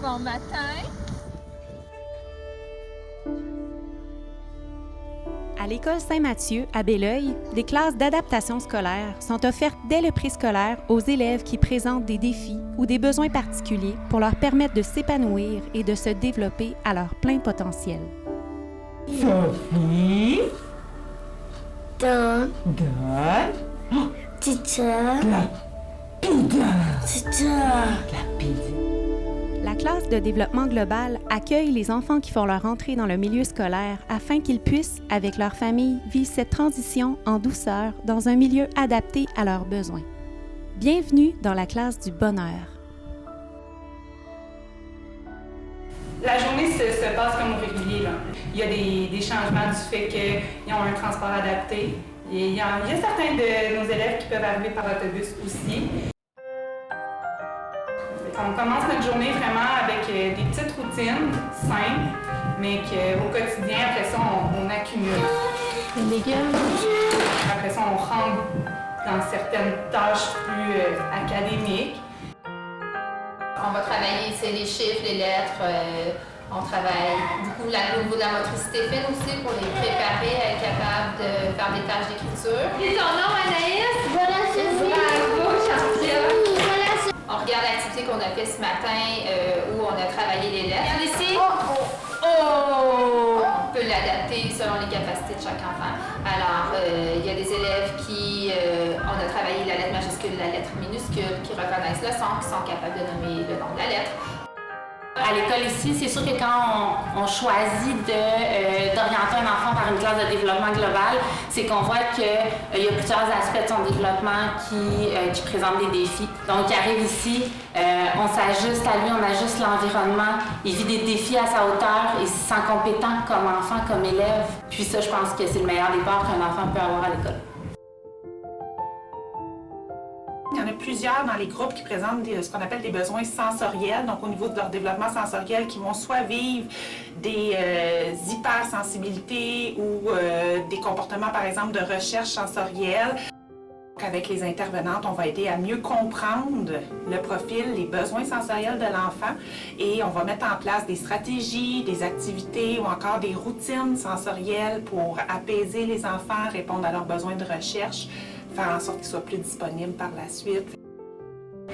Bon matin. À l'école Saint-Mathieu, à Belleuil, des classes d'adaptation scolaire sont offertes dès le préscolaire aux élèves qui présentent des défis ou des besoins particuliers pour leur permettre de s'épanouir et de se développer à leur plein potentiel. Sophie. Don. Don. Teacher. La pizza. Teacher. La pizza. La classe de développement global accueille les enfants qui font leur entrée dans le milieu scolaire afin qu'ils puissent, avec leur famille, vivre cette transition en douceur dans un milieu adapté à leurs besoins. Bienvenue dans la classe du bonheur. La journée se passe comme au régulier, là. Il y a des changements du fait qu'ils ont un transport adapté. Il y a certains de nos élèves qui peuvent arriver par autobus aussi. On commence notre journée vraiment avec des petites routines simples, mais qu'au quotidien, après ça, on accumule. Les légumes. Après ça, on rentre dans certaines tâches plus académiques. On va travailler les chiffres, les lettres. On travaille beaucoup au niveau de la motricité fine aussi pour les préparer à être capable de faire des tâches d'écriture. Et ton nom, Anaïs? Voilà, Sophie. Bravo, championne. Voilà, Sophie. On regarde l'activité qu'on a fait ce matin où on a travaillé les lettres. Regarde ici. On peut l'adapter selon les capacités de chaque enfant. Alors, il y a des élèves qui, on a travaillé la lettre majuscule, la lettre minuscule, qui reconnaissent le son, qui sont capables de nommer le nom de la lettre. À l'école ici, c'est sûr que quand on choisit d'orienter un enfant vers une classe de développement global, c'est qu'on voit qu'il y a plusieurs aspects de son développement qui présentent des défis. Donc, il arrive ici, on s'ajuste à lui, on ajuste l'environnement, il vit des défis à sa hauteur, il se sent compétent comme enfant, comme élève. Puis ça, je pense que c'est le meilleur départ qu'un enfant peut avoir à l'école. Il y en a plusieurs dans les groupes qui présentent ce qu'on appelle des besoins sensoriels, donc au niveau de leur développement sensoriel, qui vont soit vivre des hypersensibilités ou des comportements, par exemple, de recherche sensorielle. Avec les intervenantes, on va aider à mieux comprendre le profil, les besoins sensoriels de l'enfant et on va mettre en place des stratégies, des activités ou encore des routines sensorielles pour apaiser les enfants, répondre à leurs besoins de recherche, faire en sorte qu'ils soient plus disponibles par la suite.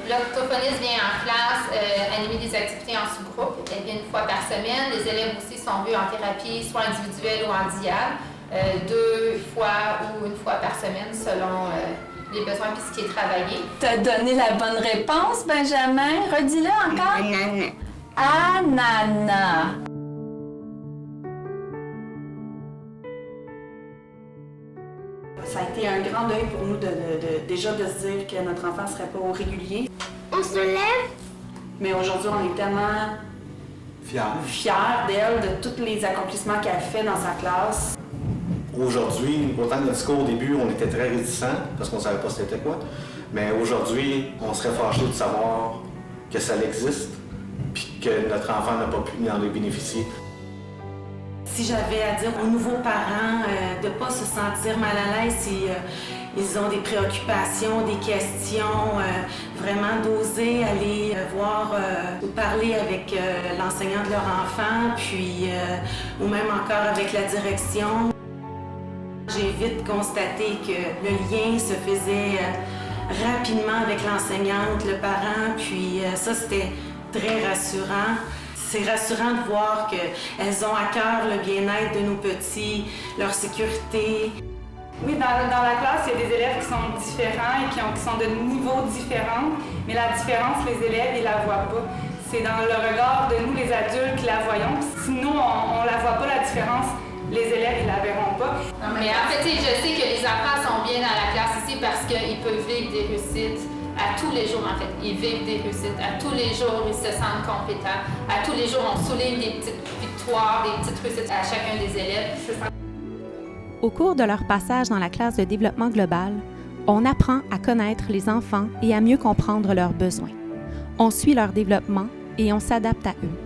L'orthophoniste vient en classe animer des activités en sous-groupe. Elle vient une fois par semaine. Les élèves aussi sont vus en thérapie, soit individuelle ou en diade, 2 fois ou 1 fois par semaine selon les besoins et ce qui est travaillé. T'as donné la bonne réponse, Benjamin. Redis-le encore. Ananas. Ananas. Ça a été un grand deuil pour nous déjà de se dire que notre enfant ne serait pas au régulier. On se lève. Mais aujourd'hui, on est tellement fiers d'elle, de tous les accomplissements qu'elle fait dans sa classe. Aujourd'hui, autant notre discours au début, on était très réticents parce qu'on ne savait pas c'était quoi. Mais aujourd'hui, on serait fâchés de savoir que ça existe puis que notre enfant n'a pas pu en bénéficier. Si j'avais à dire aux nouveaux parents de ne pas se sentir mal à l'aise si ils ont des préoccupations, des questions, vraiment d'oser aller voir ou parler avec l'enseignant de leur enfant, puis ou même encore avec la direction. J'ai vite constaté que le lien se faisait rapidement avec l'enseignante, le parent, puis ça c'était très rassurant. C'est rassurant de voir qu'elles ont à cœur le bien-être de nos petits, leur sécurité. Oui, dans la classe, il y a des élèves qui sont différents et qui sont de niveaux différents, mais la différence, les élèves, ils la voient pas. C'est dans le regard de nous, les adultes, qui la voyons. Si nous, on la voit pas, la différence, les élèves, ils la verront pas. Mais en fait, je sais que les enfants sont bien dans la classe ici parce qu'ils peuvent vivre des réussites à tous les jours, en fait. Ils vivent des réussites. À tous les jours, ils se sentent compétents. À tous les jours, on souligne des petites victoires, des petites réussites à chacun des élèves. Au cours de leur passage dans la classe de développement global, on apprend à connaître les enfants et à mieux comprendre leurs besoins. On suit leur développement et on s'adapte à eux.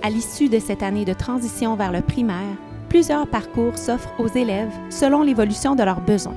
À l'issue de cette année de transition vers le primaire, plusieurs parcours s'offrent aux élèves selon l'évolution de leurs besoins.